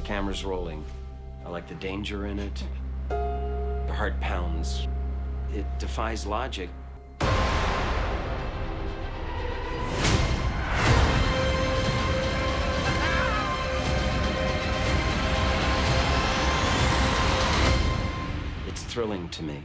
camera's rolling. I like the danger in it. The heart pounds. It defies logic. It's thrilling to me.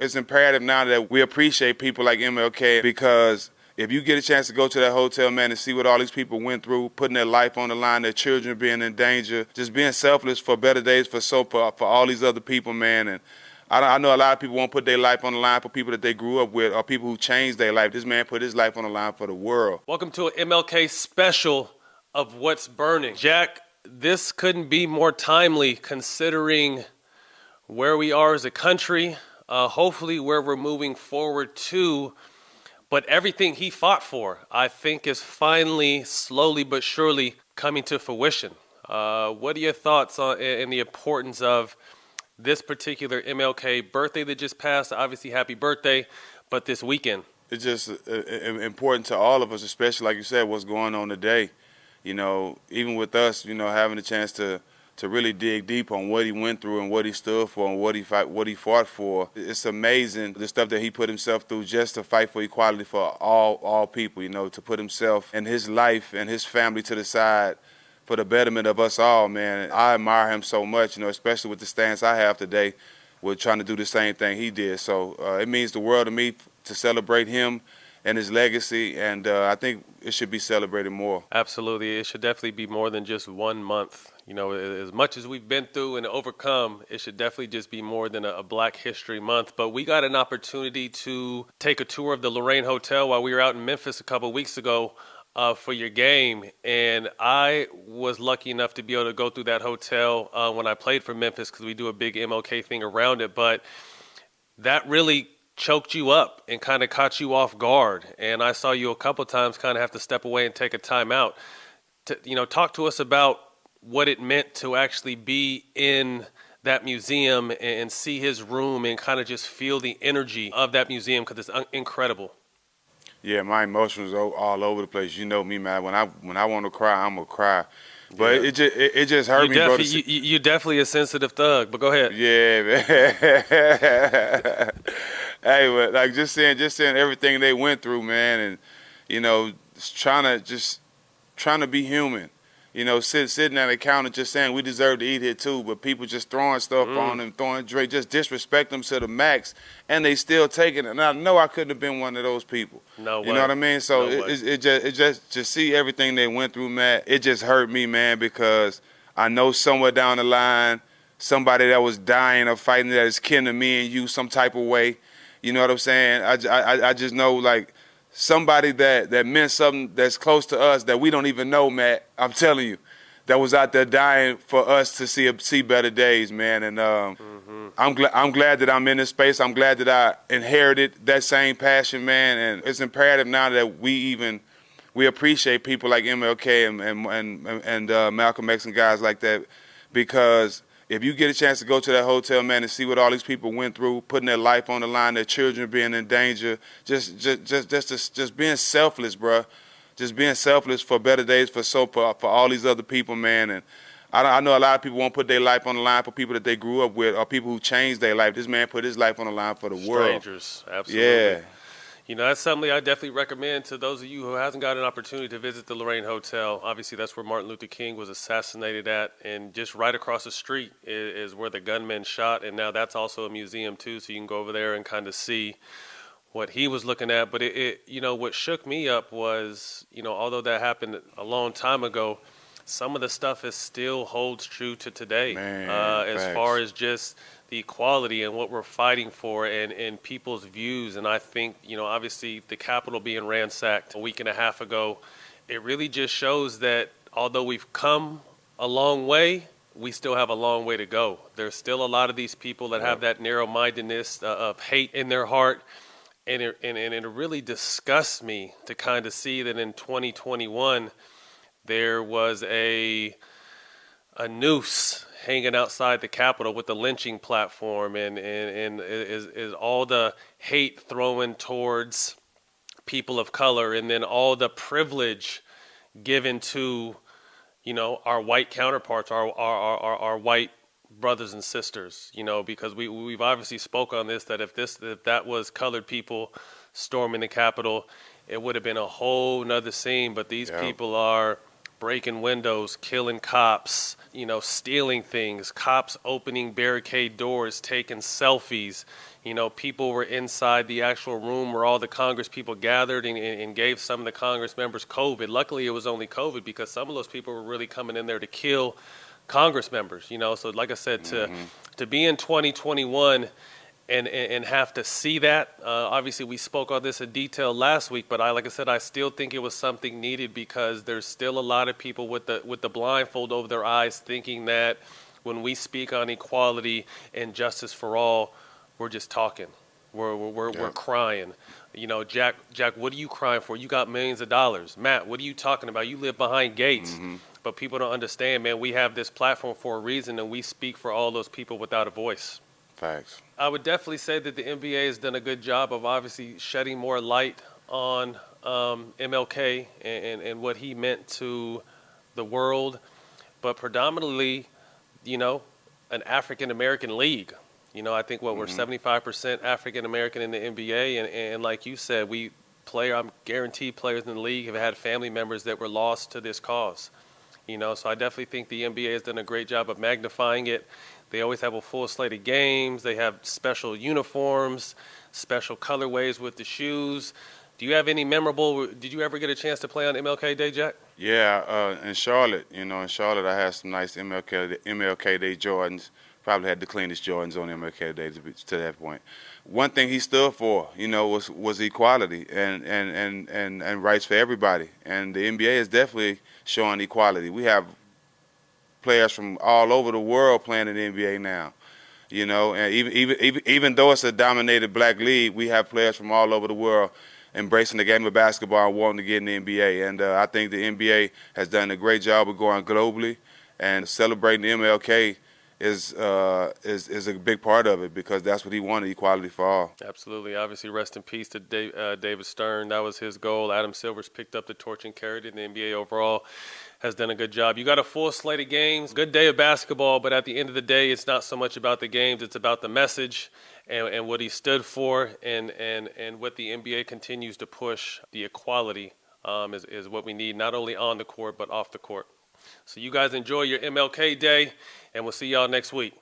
It's imperative now that we appreciate people like MLK, because if you get a chance to go to that hotel, man, and see what all these people went through, putting their life on the line, their children being in danger, just being selfless for better days for all these other people, man. And I know a lot of people won't put their life on the line for people that they grew up with or people who changed their life. This man put his life on the line for the world. Welcome to an MLK special of What's Burning. Jack, this couldn't be more timely considering where we are as a country, hopefully where we're moving forward to. But everything he fought for, I think, is finally, slowly but surely coming to fruition. What are your thoughts on in the importance of this particular MLK birthday that just passed? Obviously, happy birthday, but this weekend. It's just important to all of us, especially, like you said, what's going on today. You know, even with us, you know, having a chance to really dig deep on what he went through and what he stood for and what he fought for. It's amazing the stuff that he put himself through just to fight for equality for all people, you know, to put himself and his life and his family to the side for the betterment of us all, man. I admire him so much, you know, especially with the stance I have today with trying to do the same thing he did. So it means the world to me to celebrate him and his legacy, and I think it should be celebrated more. Absolutely. It should definitely be more than just 1 month. You know, as much as we've been through and overcome, it should definitely just be more than a Black History Month. But we got an opportunity to take a tour of the Lorraine Hotel while we were out in Memphis a couple of weeks ago for your game. And I was lucky enough to be able to go through that hotel when I played for Memphis, because we do a big MLK thing around it. But that really choked you up and kind of caught you off guard. And I saw you a couple times kind of have to step away and take a timeout. You know, talk to us about what it meant to actually be in that museum and see his room and kind of just feel the energy of that museum, because it's incredible. Yeah, my emotions are all over the place. You know me, man. When I want to cry, I'm gonna cry. But yeah, it just hurt me, bro. You definitely a sensitive thug. But go ahead. Yeah, man. Hey, but like just seeing everything they went through, man, and you know, trying to be human. You know, sitting at the counter just saying we deserve to eat here too, but people just throwing stuff on them, throwing drink, just disrespect them to the max, and they still take it. And I know I couldn't have been one of those people. No way. You know what I mean? So it just see everything they went through, man. It just hurt me, man, because I know somewhere down the line, somebody that was dying or fighting that is kin to me and you some type of way. You know what I'm saying? I just know, like, somebody that meant something that's close to us that we don't even know, Matt, I'm telling you, that was out there dying for us to see better days, man. And I'm glad that I'm in this space. I'm glad that I inherited that same passion, man. And it's imperative now that we appreciate people like MLK and Malcolm X and guys like that, because if you get a chance to go to that hotel, man, and see what all these people went through, putting their life on the line, their children being in danger, just being selfless, bro. Just being selfless for better days for all these other people, man. And I know a lot of people won't put their life on the line for people that they grew up with or people who changed their life. This man put his life on the line for the world. Strangers, absolutely. Yeah. You know, that's something I definitely recommend to those of you who hasn't got an opportunity to visit the Lorraine Hotel. Obviously, that's where Martin Luther King was assassinated at, and just right across the street is where the gunman shot, and now that's also a museum too, so you can go over there and kind of see what he was looking at. But you know, what shook me up was, you know, although that happened a long time ago, some of the stuff still holds true to today, man, as far as just the equality and what we're fighting for and people's views. And I think, you know, obviously the Capitol being ransacked a week and a half ago, it really just shows that although we've come a long way, we still have a long way to go. There's still a lot of these people that have that narrow-mindedness of hate in their heart. And it really disgusts me to kind of see that in 2021, there was a noose hanging outside the Capitol with the lynching platform, and is all the hate thrown towards people of color, and then all the privilege given to, our white counterparts, our white brothers and sisters, because we've obviously spoke on this, that if that was colored people storming the Capitol, it would have been a whole nother scene. But these people are breaking windows, killing cops, stealing things, cops opening barricade doors, taking selfies. People were inside the actual room where all the Congress people gathered and gave some of the Congress members COVID. Luckily, it was only COVID, because some of those people were really coming in there to kill Congress members. So like I said, to be in 2021 and have to see that. Obviously, we spoke on this in detail last week, but like I said, I still think it was something needed, because there's still a lot of people with the blindfold over their eyes, thinking that when we speak on equality and justice for all, we're just talking. We're crying. Jack, what are you crying for? You got millions of dollars. Matt, what are you talking about? You live behind gates. But people don't understand, man. We have this platform for a reason, and we speak for all those people without a voice. Facts. I would definitely say that the NBA has done a good job of obviously shedding more light on MLK and what he meant to the world, but predominantly, an African-American league. I think we're 75% African-American in the NBA, and like you said, I'm guaranteed players in the league have had family members that were lost to this cause. So I definitely think the NBA has done a great job of magnifying it. They always have a full slate of games. They have special uniforms, special colorways with the shoes. Do you have any did you ever get a chance to play on MLK Day, Jack? Yeah, in Charlotte, I had some nice MLK Day Jordans. Probably had the cleanest Jordans on MLK Day to that point. One thing he stood for, was equality and rights for everybody. And the NBA is definitely showing equality. We have players from all over the world playing in the NBA now. And even though it's a dominated black league, we have players from all over the world embracing the game of basketball and wanting to get in the NBA. And I think the NBA has done a great job of going globally, and celebrating MLK is a big part of it, because that's what he wanted, equality for all. Absolutely. Obviously, rest in peace to David Stern. That was his goal. Adam Silver's picked up the torch and carried it, and the NBA overall has done a good job. You got a full slate of games, good day of basketball, but at the end of the day, it's not so much about the games, it's about the message and what he stood for, and what the NBA continues to push. The equality is what we need, not only on the court, but off the court. So you guys enjoy your MLK Day, and we'll see y'all next week.